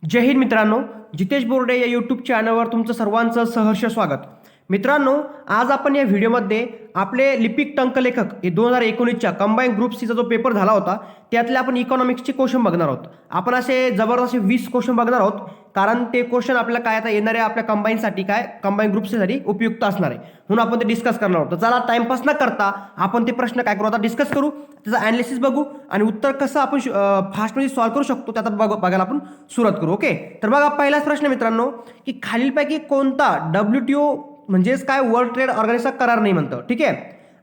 जय हिंद मित्रांनो. जितेश बोर्डे या यूट्यूब चॅनलवर तुमचं सर्वांचं सहर्ष स्वागत. मित्रांनो, आज आपण या व्हिडिओमध्ये आपले लिपिक टंकलेखक हे 2019च्या कंबाईन ग्रुप सीचा जो पेपर झाला होता त्यातले आपण इकॉनॉमिक्सचे क्वेश्चन बघणार आहोत. आपण असे जबरदस्त 20 क्वेश्चन बघणार आहोत, कारण ते क्वेश्चन आपल्याला काय आता येणाऱ्या आपल्या कंबाईनसाठी काय कंबाईन ग्रुप सीसाठी उपयुक्त असणार आहे, म्हणून आपण ते डिस्कस करणार आहोत. तर चला टाइमपास न करता आपण ते प्रश्न काय करू, आता डिस्कस करू, त्याचं ॲनालिसिस बघू आणि उत्तर कसं आपण फास्टमध्ये सॉल्व्ह करू शकतो त्याचा बघायला आपण सुरुवात करू. ओके, तर बघा पहिलाच प्रश्न मित्रांनो, की खालीलपैकी कोणता WTO म्हणजेच काय वर्ल्ड ट्रेड ऑर्गनायझेशनचा करार नाही म्हणतं. ठीक आहे,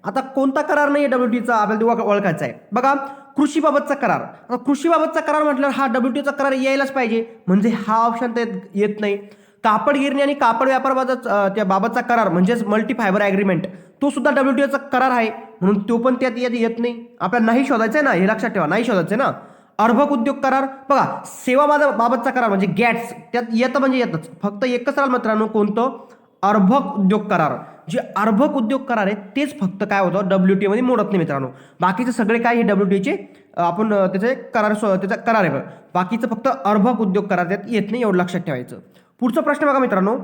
आता कोणता करार नाही WTOचा आपल्याला ओळखायचा आहे. बघा, कृषीबाबतचा करार. आता कृषीबाबतचा करार म्हटल्यावर हा WTOचा करार यायलाच पाहिजे, म्हणजे हा ऑप्शन तर येत नाही. कापड गिरणी आणि कापड व्यापाराबाबत त्या बाबतचा करार म्हणजेच मल्टी फायबर ॲग्रीमेंट, तो सुद्धा WTOचा करार आहे, म्हणून तो पण त्यात येत नाही. आपल्याला नाही शोधायचं आहे ना, हे लक्षात ठेवा, नाही शोधायचं आहे ना. अर्भक उद्योग करार बघा, सेवा बाबतचा करार म्हणजे गॅट्स त्यात येतं, म्हणजे येतच. फक्त एकच राहिलं मित्रांनो, कोणतं? अर्भक उद्योग करार. जे अर्भक उद्योग करार आहे तेच फक्त काय होतं WTO मध्ये मोडत नाही मित्रांनो. बाकीचे सगळे काय हे WTOचे आपण त्याचे करार त्याचा करार आहे. बाकीचं फक्त अर्भक उद्योग करार त्यात येत नाही, एवढं लक्षात ठेवायचं. पुढचा प्रश्न बघा मित्रांनो,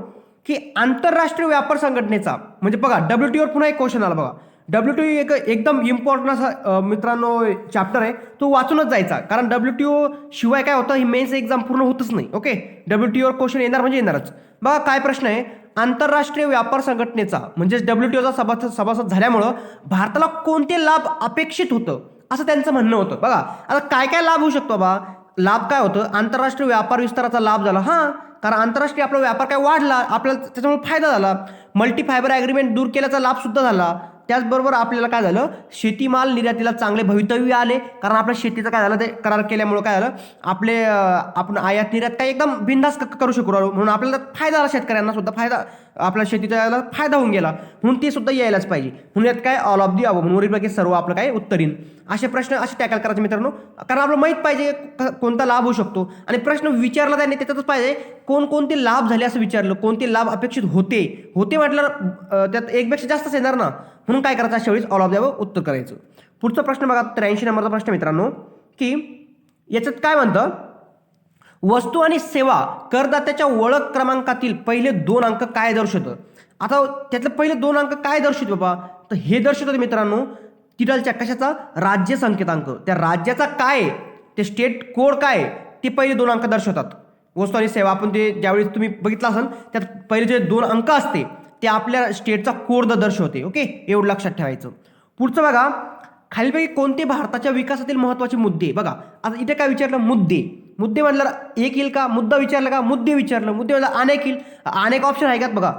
की आंतरराष्ट्रीय व्यापार संघटनेचा म्हणजे बघा WTO पुन्हा एक क्वेश्चन आला बघा. WTO एकदम इम्पॉर्टंट असा मित्रांनो चॅप्टर आहे, तो वाचूनच जायचा, कारण WTO शिवाय काय होतं, ही मेन्स एक्झाम पूर्ण होतच नाही. ओके, WTO क्वेश्चन येणार म्हणजे येणारच. बघा काय प्रश्न आहे, आंतरराष्ट्रीय व्यापार संघटनेचा म्हणजे WTOचा सभासद झाल्यामुळं भारताला कोणते लाभ अपेक्षित होतं असं त्यांचं म्हणणं होतं. बघा आता काय काय लाभ होऊ शकतो बा. लाभ काय होतं, आंतरराष्ट्रीय व्यापार विस्ताराचा लाभ झाला, हां, कारण आंतरराष्ट्रीय आपला व्यापार काय वाढला, आपल्याला त्याच्यामुळे फायदा झाला. मल्टी फायबर ॲग्रीमेंट दूर केल्याचा लाभ सुद्धा झाला. त्याचबरोबर आपल्याला काय झालं, शेतीमाल निर्यातीला चांगले भवितव्य आले, कारण आपल्या शेतीचं काय झालं, ते करार केल्यामुळे काय झालं, आपले आपण आयात निर्यात काय एकदम बिनधास्त करू शकू, म्हणून आपल्याला फायदा झाला, शेतकऱ्यांना सुद्धा फायदा, आपल्या शेतीचा याला फायदा होऊन गेला, म्हणून ते सुद्धा यायलाच पाहिजे. म्हणून यात काय ऑल ऑफ दी अबव, म्हणून वरीलपैकी सर्व आपलं काय उत्तर येईल. असे प्रश्न असे टॅकल करायचे मित्रांनो, कारण आपल्याला माहीत पाहिजे कोणता लाभ होऊ शकतो, आणि प्रश्न विचारला त्यांनी त्याच्यातच पाहिजे कोणते लाभ झाले असं विचारलं, कोणते लाभ अपेक्षित होते म्हटल्यावर त्यात एकपेक्षा जास्तच येणार ना, म्हणून काय करायचं अशा वेळेस ऑल ऑफ द्यावं उत्तर करायचं. पुढचा प्रश्न बघा, 83 नंबरचा प्रश्न मित्रांनो, की याच्यात काय म्हणतं, वस्तू आणि सेवा करदात्याच्या ओळख क्रमांकातील पहिले 2 अंक काय दर्शवतं. आता त्यातले पहिले 2 अंक काय दर्शवत बाबा, तर हे दर्शवतं मित्रांनो तिथलच्या कशाचा, राज्य संकेतांक, त्या राज्याचा काय, ते स्टेट कोड काय, ते पहिले 2 अंक दर्शवतात. वस्तू आणि सेवा आपण ते ज्यावेळी तुम्ही बघितलं असाल त्यात पहिले जे 2 अंक असते ते आपल्या स्टेटचा कोड दर्शवते. ओके, एवढं लक्षात ठेवायचं. पुढचं बघा, खालीलपैकी कोणते भारताच्या विकासातील महत्त्वाचे मुद्दे. बघा आता इथे काय विचारलं, मुद्दे म्हटलं एक येईल का, मुद्दा विचारला का, मुद्दे म्हणलं अनेक येईल, अनेक ऑप्शन आहे का. बघा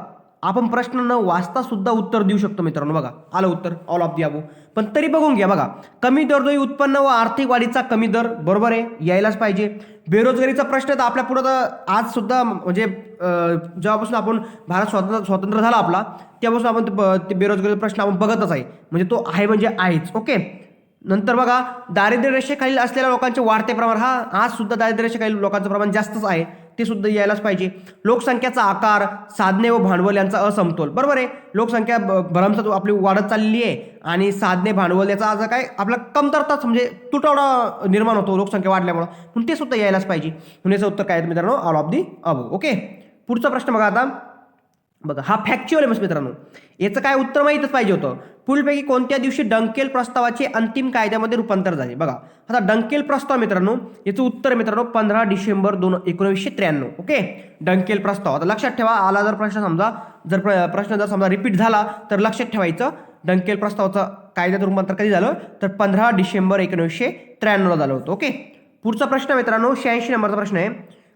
आपण प्रश्न न वाचता सुद्धा उत्तर देऊ शकतो मित्रांनो. बघा आलं उत्तर ऑल ऑफ दी अबव, पण तरी बघून घ्या. बघा, कमी दरडोई उत्पन्न व आर्थिक वाढीचा कमी दर, बरोबर आहे, यायलाच पाहिजे. बेरोजगारीचा प्रश्न तर आपल्या पुढं तर आज सुद्धा म्हणजे जेव्हापासून आपण भारत स्वतंत्र झाला आपला, तेव्हापासून आपण ते बेरोजगारीचा प्रश्न आपण बघतच आहे, म्हणजे तो आहे म्हणजे आहेच. ओके, नंतर बघा, दारिद्र्य रेषेखालील असलेल्या लोकांचे वाढते प्रमाण, हा आज सुद्धा दारिद्र्य रेषेखालील लोकांचं प्रमाण जास्तच आहे, ते सुद्धा यायलाच पाहिजे. लोकसंख्याचा आकार, साधने व भांडवल यांचा असमतोल, बरोबर आहे, लोकसंख्या भरमसाठ आपली वाढत चाललेली आहे आणि साधने भांडवल याचा आज काय आपला कमतरताच म्हणजे तुटवडा निर्माण होतो लोकसंख्या वाढल्यामुळं, म्हणून ते सुद्धा यायलाच पाहिजे. म्हणून याचं उत्तर काय आहे मित्रांनो, all of the above. Okay, पुढचा प्रश्न बघा. आता बघा हा फॅक्च्युअल आहे मित्रांनो, याचं काय उत्तर माहीतच पाहिजे होतं. पुढीलपैकी कोणत्या दिवशी डंकेल प्रस्तावाचे अंतिम कायद्यामध्ये रूपांतर झाले. बघा आता डंकेल प्रस्ताव मित्रांनो, याचं उत्तर मित्रांनो 15 डिसेंबर 1993. ओके, डंकेल प्रस्ताव. आता लक्षात ठेवा, आला जर प्रश्न समजा, प्रश्न समजा रिपीट झाला तर लक्षात ठेवायचं, डंकेल प्रस्तावाचं कायद्यात रूपांतर कधी झालं तर 15 डिसेंबर 1993 झालं होतं. ओके, पुढचा प्रश्न मित्रांनो 86 नंबरचा प्रश्न आहे.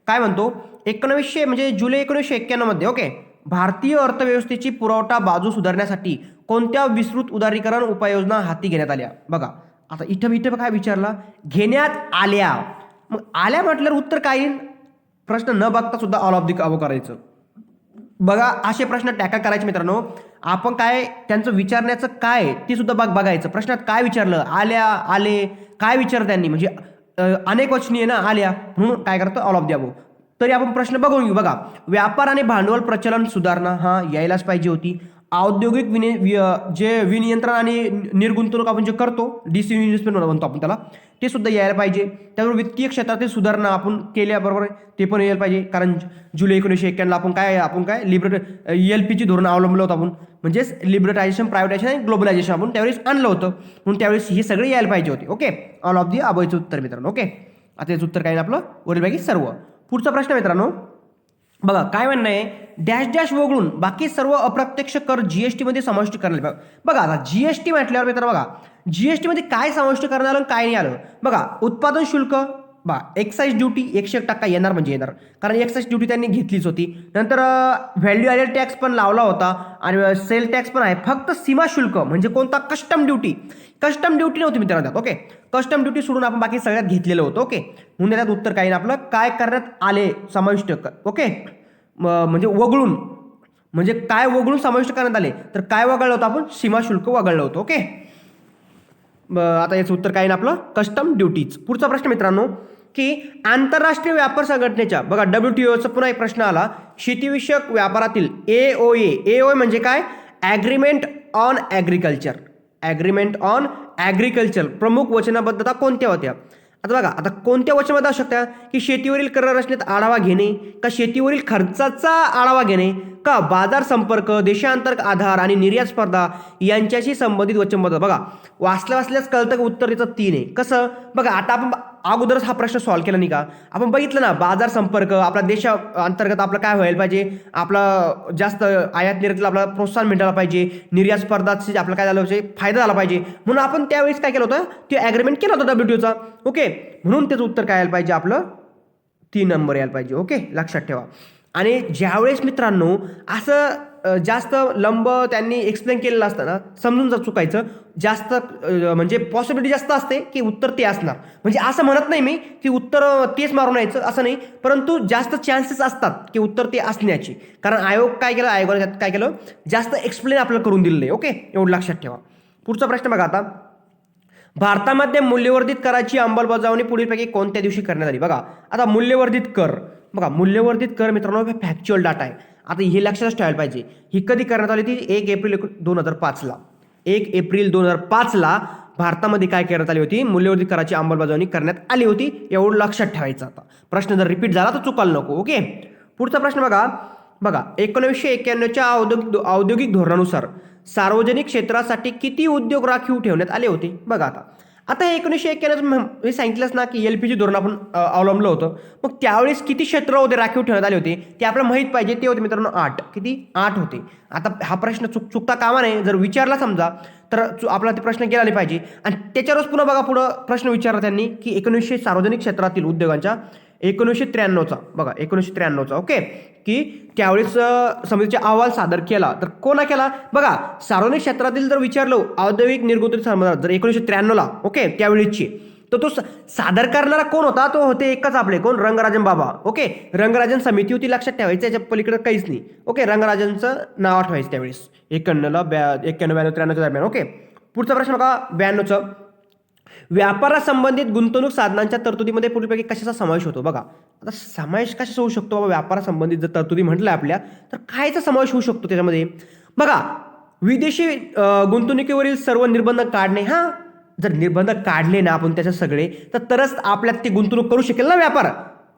काय म्हणतो, 1900 म्हणजे जुलै 1991 मध्ये ओके, भारतीय अर्थव्यवस्थेची पुरवठा बाजू सुधारण्यासाठी कोणत्या विस्तृत उदारीकरण उपाययोजना हाती घेण्यात आल्या. बघा आता इथं काय विचारला, घेण्यात आल्या, मग आल्या म्हटल्यावर उत्तर काय येईल, प्रश्न न बघता सुद्धा ऑल ऑफ दी अबव करायचं. बघा असे प्रश्न टॅकल करायचे मित्रांनो, आपण काय त्यांचं विचारण्याचं काय ते सुद्धा बघायचं. प्रश्नात काय विचारलं, आल्या, आले, काय विचार त्यांनी, म्हणजे अनेक वचनीय ना आल्या, म्हणून काय करतं ऑल ऑफ दी अबव. तरी आपण प्रश्न बघून घेऊ. बघा, व्यापार आणि भांडवल प्रचलन सुधारणा, हा यायलाच पाहिजे होती. औद्योगिक जे विनियंत्रण आणि निर्गुंतवणूक आपण जे करतो, डिसइन्व्हेस्टमेंट म्हणतो आपण त्याला, ते सुद्धा यायला पाहिजे. त्याबरोबर वित्तीय क्षेत्रातील सुधारणा आपण केल्याबरोबर ते पण यायला पाहिजे. कारण जुलै 1991ला आपण काय LPG धोरण अवलंबलं होतं आपण, म्हणजेच लिबरटायझेशन, प्रायव्हेटायझेशन आणि ग्लोबलायझेशन आपण त्यावेळेस आणलं होतं. म्हणून त्यावेळेस हे सगळे यायला पाहिजे होते. ओके, ऑल ऑफ दी अबोवचं उत्तर मित्रांनो. ओके, आता याचं उत्तर काय आहे आपलं, वरीलपैकी सर्व. पुढचा प्रश्न मित्रांनो बघा, काय म्हणणं आहे, डॅश डॅश वगळून बाकी सर्व अप्रत्यक्ष कर जीएसटी मध्ये समाविष्ट करण्यात आले. बघा आता जीएसटी म्हटल्यावर मित्रांनो बघा, जीएसटी मध्ये काय समाविष्ट करण्यात आलं काय नाही आलं. बघा, उत्पादन शुल्क, बघा एक्साईज ड्युटी 101% येणार म्हणजे येणार, कारण एक्साईज ड्युटी त्यांनी घेतलीच होती. नंतर व्हॅल्यू ॲडेड टॅक्स पण लावला होता आणि सेल टॅक्स पण आहे. फक्त सीमा शुल्क म्हणजे कोणता, कस्टम ड्युटी नव्हती मित्रांनो त्यात. ओके, कस्टम ड्युटी सोडून आपण बाकी सगळ्यात घेतलेलं होतं. ओके, म्हणून त्यात उत्तर काय आपलं, काय करण्यात आले समाविष्ट. ओके, म्हणजे वगळून, म्हणजे काय वगळून समाविष्ट करण्यात आले, तर काय वगळलं होतं आपण, सीमा शुल्क वगळलं होतं. ओके, आता याचं उत्तर काय आहे आपलं, कस्टम ड्युटीज. पुढचा प्रश्न मित्रांनो की आंतरराष्ट्रीय व्यापार संघटनेच्या, बघा WTOचा पुन्हा एक प्रश्न आला, शेतीविषयक व्यापारातील AOA म्हणजे काय, ॲग्रीमेंट ऑन ॲग्रिकल्चर प्रमुख वचनबद्धता कोणत्या होत्या. आता बघा, आता कोणत्या वचनबद्ध असू शकत्या, की शेतीवरील कर रचनेत आढावा घेणे, का शेतीवरील खर्चाचा आढावा घेणे, का बाजार संपर्क, देशांतर्गत आधार आणि निर्यात स्पर्धा यांच्याशी संबंधित वचनबद्ध. बघा, वाचल्याच कळतं की उत्तर त्याचं 3 आहे. कसं बघा, आता आपण अगोदरच हा प्रश्न सॉल्व्ह केला नाही का, आपण बघितलं ना, बाजार संपर्क, आपल्या देशा अंतर्गत आपलं काय व्हायला पाहिजे, आपला जास्त आयात निर्यातीला आपला प्रोत्साहन मिळालं पाहिजे, निर्यात स्पर्धाची आपलं काय झालं पाहिजे, फायदा झाला पाहिजे, म्हणून आपण त्यावेळेस काय केलं होतं, ते ॲग्रीमेंट केलं होतं WTOचा. ओके, म्हणून त्याचं उत्तर काय यायला पाहिजे आपलं, 3 नंबर यायला पाहिजे. ओके, लक्षात ठेवा. आणि ज्यावेळेस मित्रांनो असं जास्त लंब त्यांनी एक्सप्लेन केलेलं असतं ना, समजून जर चुकायचं जास्त, म्हणजे पॉसिबिलिटी जास्त असते की उत्तर ते असणार. म्हणजे असं म्हणत नाही मी की उत्तर तेच मारून यायचं असं नाही, परंतु जास्त चान्सेस असतात की उत्तर ते असण्याची, कारण आयोगाने काय केलं, जास्त एक्सप्लेन आपल्याला करून दिलेलं आहे. ओके, एवढं लक्षात ठेवा. पुढचा प्रश्न बघा, आता भारतामध्ये मूल्यवर्धित कराची अंमलबजावणी पुढीलपैकी कोणत्या दिवशी करण्यात आली. बघा, आता मूल्यवर्धित कर, बघा मूल्यवर्धित कर मित्रांनो फॅक्च्युअल डाटा आहे. आता हे लक्षातच ठेवायला पाहिजे, ही कधी करण्यात आली ती 1 एप्रिल 2005ला. 1 एप्रिल 2005ला भारतामध्ये काय करण्यात आली होती, मूल्यवर्धित कराची अंमलबजावणी करण्यात आली होती. एवढं लक्षात ठेवायचं. आता प्रश्न जर रिपीट झाला तर चुकायला नको. ओके, पुढचा प्रश्न बघा 1991च्या औद्योगिक धोरणानुसार सार्वजनिक क्षेत्रासाठी किती उद्योग राखीव ठेवण्यात आले होते. बघा, आता हे 1991 हे सांगितलंच ना की LPG धोरण आपण अवलंबलं होतं. मग त्यावेळेस किती क्षेत्र होते राखीव ठेवण्यात आले होते ते आपल्याला माहीत पाहिजे. ते होते मित्रांनो 8. किती, 8 होते. आता हा प्रश्न चुकता कामा नये, जर विचारला समजा तर आपला ते प्रश्न गेला नाही पाहिजे. आणि त्याच्यावरच पुन्हा बघा, पुढं प्रश्न विचारला त्यांनी की 1900 सार्वजनिक क्षेत्रातील उद्योगांच्या 1993चा, बघा 1993चा. ओके, की त्यावेळेस समितीचा अहवाल सादर केला, तर कोणा केला. बघा, सार्वजनिक क्षेत्रातील जर विचारलं औद्योगिक निर्गुंतवणूक जर 1993ला, ओके त्यावेळीची, तर तो सादर करणारा कोण होता, तो होते एकच आपले, कोण, रंगराजन बाबा. ओके, रंगराजन समिती होती, लक्षात ठेवायचं, याच्या पलीकडे काहीच नाही. ओके, रंगराजनचं नाव आठवायचं त्यावेळेस 91-92-93 दरम्यान. ओके, पुढचा प्रश्न बघा 92चं, व्यापारासंबंधित गुंतवणूक साधनांच्या तरतुदीमध्ये पुढीलपैकी कशाचा समावेश होतो. बघा, आता समावेश कशाचा होऊ शकतो बाबा, व्यापारासंबंधित जर तरतुदी म्हटलं आपल्या, तर कायचा समावेश होऊ शकतो त्याच्यामध्ये. बघा, विदेशी गुंतवणुकीवरील सर्व निर्बंध काढणे. हां, जर निर्बंध काढले ना आपण त्याच्या सगळे, तरच आपल्यात ती गुंतवणूक करू शकेल ना व्यापार.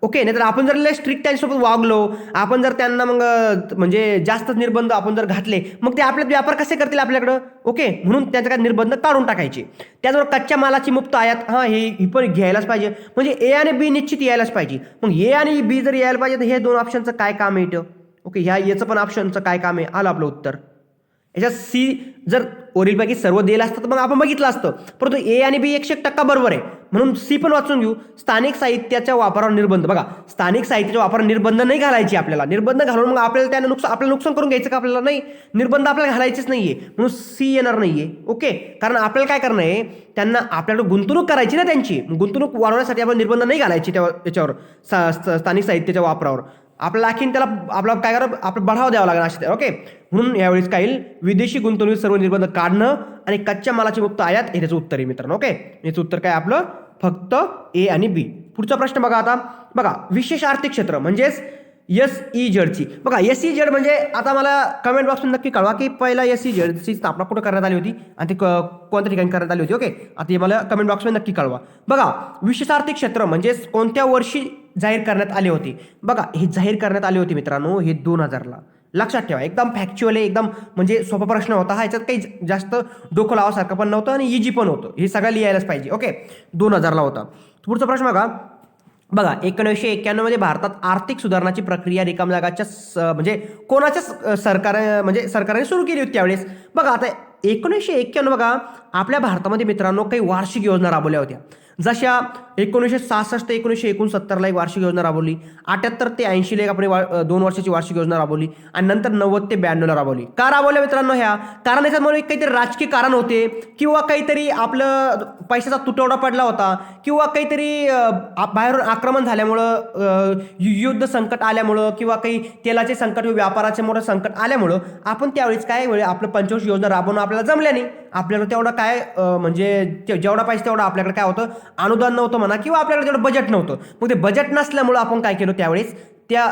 ओके, नाही तर आपण जर स्ट्रिक्ट त्यांच्यासोबत वागलो, आपण जर त्यांना मग म्हणजे जास्त निर्बंध आपण जर घातले, मग ते आपल्यात व्यापार कसे करतील आपल्याकडं. ओके, म्हणून त्यांचे काय निर्बंध काढून टाकायचे. त्याचबरोबर कच्च्या मालाची मुक्त आयात, हां ही पण घ्यायलाच पाहिजे. म्हणजे A आणि B निश्चित यायलाच पाहिजे. मग A आणि B जर यायला पाहिजे तर हे 2 ऑप्शनचं काय काम आहे इथं. ओके, याचं पण ऑप्शनचं काय काम आहे, आलं आपलं उत्तर. याच्यात C जर वरीलपैकी सर्व दिलं असतं तर मग आपण बघितलं असतं, परंतु A आणि B 100% बरोबर आहे, म्हणून C पण वाचून घेऊ. स्थानिक साहित्याच्या वापरावर निर्बंध. बघा, स्थानिक साहित्याच्या वापरावर निर्बंध नाही घालायचे आपल्याला. निर्बंध घालून मग आपल्याला त्यानं आपल्याला नुकसान करून घ्यायचं का आपल्याला, नाही, निर्बंध आपल्याला घालायचेच नाहीये, म्हणून C येणार नाहीये. ओके, कारण आपल्याला काय करणं आहे, त्यांना आपल्याकडे गुंतवणूक करायची ना, त्यांची गुंतवणूक वाढवण्यासाठी आपण निर्बंध नाही घालायचे त्याच्यावर, स्थानिक साहित्याच्या वापरावर. आपल्याला आणखीन त्याला आपला काय करा, आपला बढावा द्यावा लागणार असे. ओके, म्हणून यावेळेस काय येईल, विदेशी गुंतवणूक सर्व निर्बंध काढणं आणि कच्च्या मालाची मुक्त आयात हे त्याचं उत्तर आहे मित्रांनो. ओके, याचं उत्तर काय आपलं, फक्त A आणि B. पुढचा प्रश्न बघा, आता बघा विशेष आर्थिक क्षेत्र म्हणजेच SEZची. बघा SEZ म्हणजे आता मला कमेंट बॉक्समध्ये नक्की कळवा की पहिला SEZची स्थापना कुठं करण्यात आली होती आणि ती कोणत्या ठिकाणी करण्यात आली होती. ओके, आता हे मला कमेंट बॉक्समध्ये नक्की कळवा. बघा विशेष आर्थिक क्षेत्र म्हणजे कोणत्या वर्षी जाहीर करण्यात आली होती. बघा हे जाहीर करण्यात आली होती मित्रांनो, हे 2000ला. लक्षात ठेवा, एकदम फॅक्च्युअल आहे, एकदम म्हणजे सोपा प्रश्न होता हा. याच्यात काही जास्त डोकं लावासारखं पण नव्हतं आणि इजी पण होतं. हे सगळं लिहायलाच पाहिजे. ओके, 2000ला होता. पुढचा प्रश्न बघा. बघा 1991 मध्ये भारतात आर्थिक सुधारणाची प्रक्रिया रिकाम जागाच्या म्हणजे कोणाच्या सरकारने सुरू केली होती त्यावेळेस. बघा आता 1991 बघा आपल्या भारतामध्ये मित्रांनो काही वार्षिक योजना राबवल्या होत्या. जशा 1966 ते 1969ला एक वार्षिक योजना राबवली, 78 ते 80ला एक आपण 2 वर्षाची वार्षिक योजना राबवली आणि नंतर 90 ते 92ला राबवली. का राबवल्या मित्रांनो ह्या? कारण याच्यामुळे काहीतरी राजकीय कारण होते किंवा काहीतरी आपलं पैशाचा तुटवडा पडला होता किंवा काहीतरी बाहेरून आक्रमण झाल्यामुळं, युद्ध संकट आल्यामुळं किंवा काही तेलाचे संकट किंवा व्यापाराचे मोठं संकट आल्यामुळं आपण त्यावेळेस काय वेळ आपलं पंचवर्षीय योजना राबवणं आपल्याला जमल्या नाही. आपल्याला तेवढं काय म्हणजे जेवढा पाहिजे तेवढं आपल्याकडे काय होतं, अनुदान नव्हतं म्हणा किंवा आपल्याकडे तेवढं बजेट नव्हतं. मग ते बजेट नसल्यामुळं आपण काय केलं त्यावेळेस त्या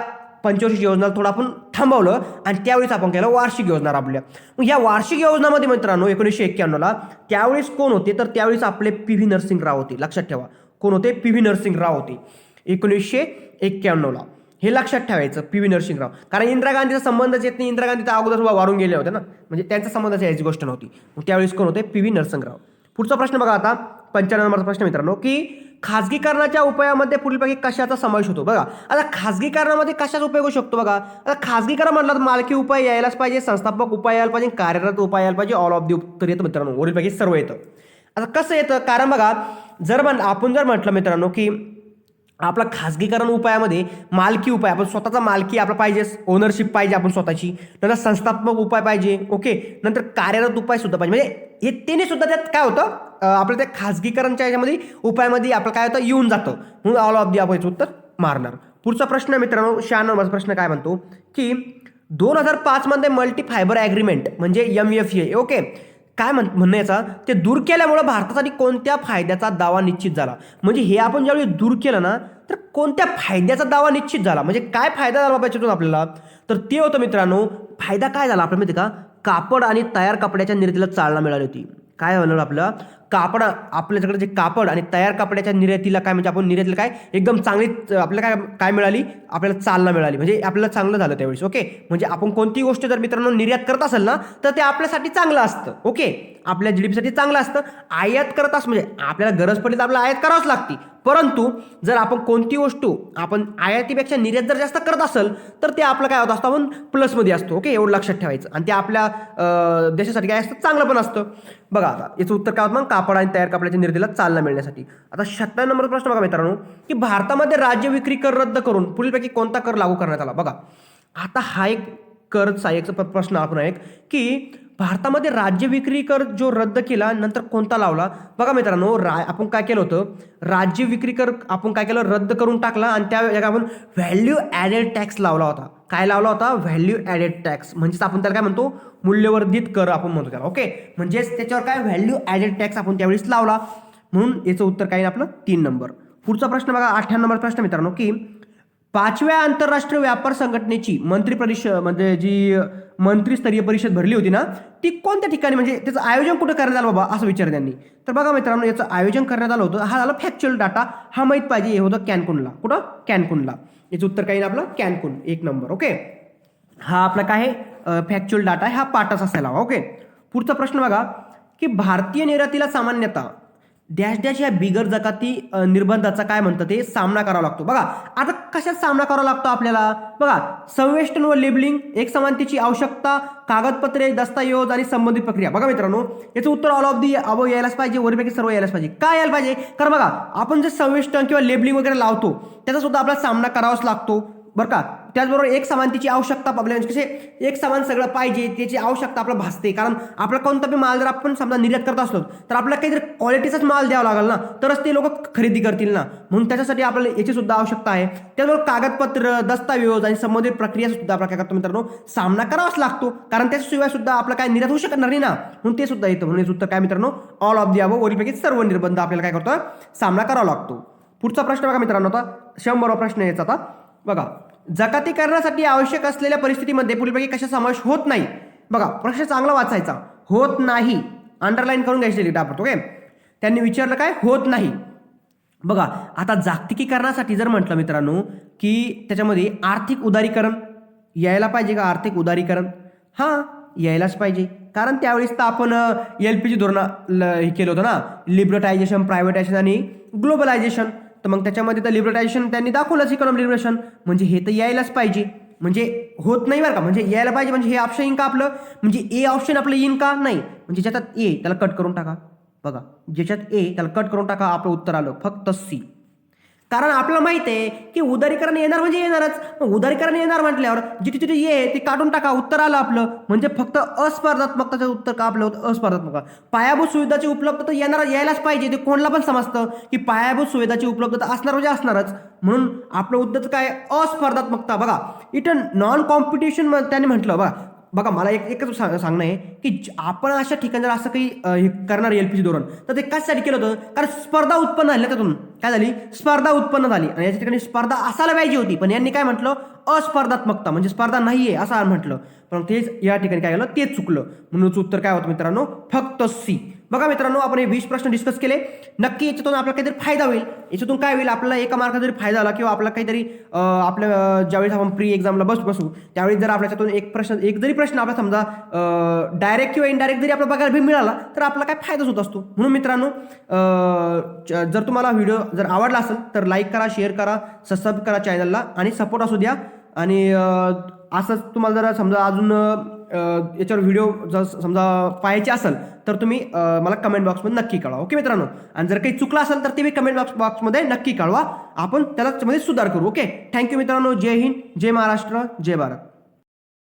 पंचवर्षीय योजनाला थोडं आपण थांबवलं आणि त्यावेळेस आपण केलं वार्षिक योजना राबवल्या. मग या वार्षिक योजनामध्ये मित्रांनो 1991ला त्यावेळेस कोण होते, तर त्यावेळेस आपले PV नरसिंहराव होते. लक्षात ठेवा, कोण होते? PV नरसिंहराव होते 1991ला. हे लक्षात ठेवायचं, PV नरसिंहराव. कारण इंदिरा गांधीचा संबंधच येत नाही, इंदिरा गांधी तर अगोदर वारून गेले होते ना, म्हणजे त्यांचा संबंधच यायची गोष्ट नव्हती. मग त्यावेळेस कोण होते? PV नरसिंहराव. पुढचा प्रश्न बघा आता 95 नंबरचा प्रश्न मित्रांनो, की खाजगीकरणाच्या उपायामध्ये पुढीलपैकी कशाचा समावेश होतो. बघा आता खाजगीकरणामध्ये कशाचा उपयोग होऊ शकतो. बघा आता खाजगीकरण म्हटलं तर मालकी उपाय यायलाच पाहिजे, संस्थापक उपाय यायला पाहिजे, कार्यरत उपाय यायला पाहिजे, ऑल ऑफ दी उत्तर येतं मित्रांनो, वरीलपैकी सर्व येतं. आता कसं येतं? कारण बघा आपण जर म्हटलं मित्रांनो की आपला खाजगीकरण उपायामध्ये मालकी उपाय, आपण स्वतःचा मालकी आपला पाहिजे, ओनरशिप पाहिजे आपण स्वतःची, नंतर संस्थात्मक उपाय पाहिजे. ओके, नंतर कार्यरत उपाय सुद्धा पाहिजे. म्हणजे हे तिन्ही सुद्धा त्यात काय होतं, आपलं त्या खाजगीकरणच्या याच्यामध्ये उपायामध्ये आपलं काय होतं, येऊन जातं. म्हणून ऑल ऑफ दी आपण उत्तर मारणार. पुढचा प्रश्न मित्रांनो 96 नंबरचा प्रश्न काय म्हणतो की 2005 मध्ये मल्टी फायबर ॲग्रीमेंट म्हणजे MFA. ओके, काय म्हणणं याचा, ते दूर केल्यामुळे भारतासाठी कोणत्या फायद्याचा दावा निश्चित झाला. म्हणजे हे आपण ज्यावेळी दूर केलं ना, तर कोणत्या फायद्याचा दावा निश्चित झाला, म्हणजे काय फायदा झाला पाहिजे आपल्याला, तर ते होतं मित्रांनो, फायदा काय झाला आपल्याला माहिती का, कापड आणि तयार कपड्याच्या निर्यातीला चालना मिळाली होती. काय झालं आपलं कापड, आपल्याकडे जे कापड आणि तयार कपड्याच्या निर्यातीला काय म्हणजे आपण निर्यातीला काय एकदम चांगली आपल्याला काय काय मिळाली, आपल्याला चालना मिळाली, म्हणजे आपल्याला चांगलं झालं त्यावेळेस. ओके, म्हणजे आपण कोणती गोष्ट जर मित्रांनो निर्यात करत असेल ना, तर ते आपल्यासाठी चांगलं असतं. ओके, आपल्या GDPसाठी चांगलं असतं. आयात करत असं म्हणजे आपल्याला गरज पडली तर आपल्याला आयात करावंच लागते. परंतु जर आपण कोणती वस्तू आपण आयातीपेक्षा निर्यात जर जास्त करत असेल तर ते आपलं काय होत असतं, आपण प्लसमध्ये असतो. ओके, एवढं लक्षात ठेवायचं. आणि ते आपल्या देशासाठी काय असतं, चांगलं पण असतं. बघा आता याचं उत्तर काय होतं मग, कापड आणि तयार कपड्याच्या निर्यातीला चालना मिळण्यासाठी. आता 97 नंबर प्रश्न बघा मित्रांनो, की भारतामध्ये राज्य विक्री कर रद्द करून पुढीलपैकी कोणता कर लागू करण्यात आला. बघा आता हा एक कर सहाय्यकचा प्रश्न आपण एक की भारतामध्ये राज्य विक्री कर जो रद्द केला नंतर कोणता लावला. बघा मित्रांनो आपण काय केलं होतं, राज्य विक्री कर आपण काय केलं, रद्द करून टाकला आणि त्या जागा आपण व्हॅल्यू ॲडेड टॅक्स लावला होता. काय लावला होता? Value added tax. म्हणजेच आपण त्याला काय म्हणतो, मूल्यवर्धित कर आपण म्हणतो त्याला. ओके, म्हणजेच त्याच्यावर काय व्हॅल्यू ॲडेड टॅक्स आपण त्यावेळेस लावला. म्हणून याचं उत्तर काय आपलं 3 नंबर. पुढचा प्रश्न बघा 98 नंबर प्रश्न मित्रांनो, की 5व्या आंतरराष्ट्रीय व्यापार संघटनेची मंत्री परिषद म्हणजे जी मंत्रिस्तरीय परिषद भरली होती ना, ती कोणत्या ठिकाणी म्हणजे त्याचं आयोजन कुठं करण्यात आलं बाबा असं विचार त्यांनी. तर बघा मित्रांनो याचं आयोजन करण्यात आलं होतं, हा झाला फॅक्च्युअल डाटा, हा माहीत पाहिजे. हे होतं कॅनकुनला. कुठं? कॅनकुनला. याचं उत्तर काही आपलं कॅनकुन 1 नंबर. ओके, हा आपला काय आहे फॅक्च्युअल डाटा आहे, हा पाठच असायला हवा. ओके, पुढचा प्रश्न बघा की भारतीय निर्यातीला सामान्यतः डॅश डॅश या बिगर जकाती निर्बंधाचा काय म्हणतात ते सामना करावा लागतो. बघा आता कशात सामना करावा लागतो आपल्याला. बघा संवेष्टन व लेबलिंग, एकसमानतेची आवश्यकता, कागदपत्रे, दस्तऐवज आणि संबंधित प्रक्रिया. बघा मित्रांनो याचं उत्तर ऑल ऑफ दी अबव यायलाच पाहिजे, वरपैकी सर्व यायलाच पाहिजे. काय यायला पाहिजे, कारण बघा आपण जे संवेष्टन किंवा लेबलिंग वगैरे लावतो त्याचा सुद्धा आपल्याला सामना करावाच लागतो बरं का. त्याचबरोबर एक समानतेची आवश्यकता आपल्याला कसे एक समान सगळं पाहिजे त्याची आवश्यकता आपल्याला भासते. कारण आपला कोणता बी माल जर आपण समजा निर्यात करत असलो तर आपल्याला काहीतरी क्वालिटीचाच माल द्यावा लागेल ना, तरच ते लोक खरेदी करतील ना. म्हणून त्याच्यासाठी आपल्याला याची सुद्धा आवश्यकता आहे. त्याचबरोबर कागदपत्र, दस्तऐवज आणि संबंधित प्रक्रिया सुद्धा आपल्याला काय करतो मित्रांनो सामना करावाच लागतो. कारण त्याशिवाय सुद्धा आपलं काय निर्यात होऊ शकणार नाही ना, म्हणून ते सुद्धा येतं. म्हणून उत्तर काय मित्रांनो ऑल ऑफ दी अबव, वरीलपैकी सर्व निर्बंध आपल्याला काय करतो सामना करावा लागतो. पुढचा प्रश्न बघा मित्रांनो, आता 100वा प्रश्न याचा. आता बघा जागतिकीकरणासाठी आवश्यक असलेल्या परिस्थितीमध्ये पुढीलपैकी कशा समावेश होत नाही. बघा प्रश्न चांगला वाचायचा, होत नाही अंडरलाईन करून घ्यायची आपण. ओके, त्यांनी विचारलं काय, होत नाही. बघा आता जागतिकीकरणासाठी जर म्हटलं मित्रांनो की त्याच्यामध्ये आर्थिक उदारीकरण यायला पाहिजे का, आर्थिक उदारीकरण हां यायलाच पाहिजे, कारण त्यावेळेस तर आपण LPG धोरण हे केलं होतं ना, लिबरटायझेशन, प्रायव्हेटायझेशन आणि ग्लोबलायझेशन. तर मग त्याच्यामध्ये तर लिबरटायझेशन त्यांनी दाखवलंच, इकॉनॉमिक लिबरेशन, म्हणजे हे तर यायलाच पाहिजे. म्हणजे होत नाही बरं का, म्हणजे यायला पाहिजे, म्हणजे हे ऑप्शन येईन का आपलं, म्हणजे ए ऑप्शन आपलं येईन का, नाही, म्हणजे ज्याच्यात ए त्याला कट करून टाका. बघा ज्याच्यात ए त्याला कट करून टाका, आपलं उत्तर आलं फक्त सी. कारण आपल्याला माहित आहे की उदारीकरण येणार म्हणजे येणारच. मग उदारीकरण येणार म्हटल्यावर जिथे जिथे ये ते काढून टाका, उत्तर आलं आपलं, म्हणजे फक्त अस्पर्धात्मकताचं उत्तर का आपलं होतं, अस्पर्धात्मक. पायाभूत सुविधाची उपलब्धता येणार यायलाच पाहिजे, ते कोणाला पण समजतं की पायाभूत सुविधाची उपलब्धता असणार म्हणजे असणारच, म्हणून आपलं उत्तर काय, अस्पर्धात्मकता. बघा इथं नॉन कॉम्पिटिशन त्यांनी म्हटलं. बघा मला एकच सांगणं आहे की आपण अशा ठिकाणी जर असं काही हे करणार LPG धोरण, तर ते कशासाठी केलं होतं, कारण स्पर्धा उत्पन्न झाली, त्यातून काय झाली, स्पर्धा उत्पन्न झाली, आणि याच्या ठिकाणी स्पर्धा असायला पाहिजे होती, पण यांनी काय म्हटलं, अस्पर्धात्मकता, म्हणजे स्पर्धा नाहीये असं म्हटलं, पण तेच या ठिकाणी काय झालं, तेच चुकलं, म्हणून उत्तर काय होतं मित्रांनो, फक्त सी. बघा मित्रांनो आपण हे 20 प्रश्न डिस्कस केले, नक्की याच्यातून आपल्याला काहीतरी फायदा होईल. याच्यातून काय होईल, आपल्याला एका मार्काचा जरी फायदा झाला किंवा आपला काहीतरी आपल्या ज्यावेळेस आपण प्री एक्झामला बसू त्यावेळी जर आपल्याच्यातून एक जरी प्रश्न आपला समजा डायरेक्ट किंवा इनडायरेक्ट जरी आपल्याला बघायला मिळाला, तर आपला काय फायदाच होत असतो. म्हणून मित्रांनो जर तुम्हाला व्हिडिओ जर आवडला असेल तर लाईक करा, शेअर करा, सबस्क्राईब करा चॅनलला, आणि सपोर्ट असू द्या. आणि असंच तुम्हाला जर समजा अजून याच्यावर व्हिडिओ जर समजा पाहायचे असेल तर तुम्ही मला कमेंट बॉक्समध्ये नक्की कळवा. ओके मित्रांनो, आणि जर काही चुकलं असेल तर ते मी कमेंट बॉक्समध्ये नक्की कळवा, आपण त्याला सुधार करू. ओके, थँक्यू मित्रांनो. जय हिंद, जय महाराष्ट्र, जय भारत.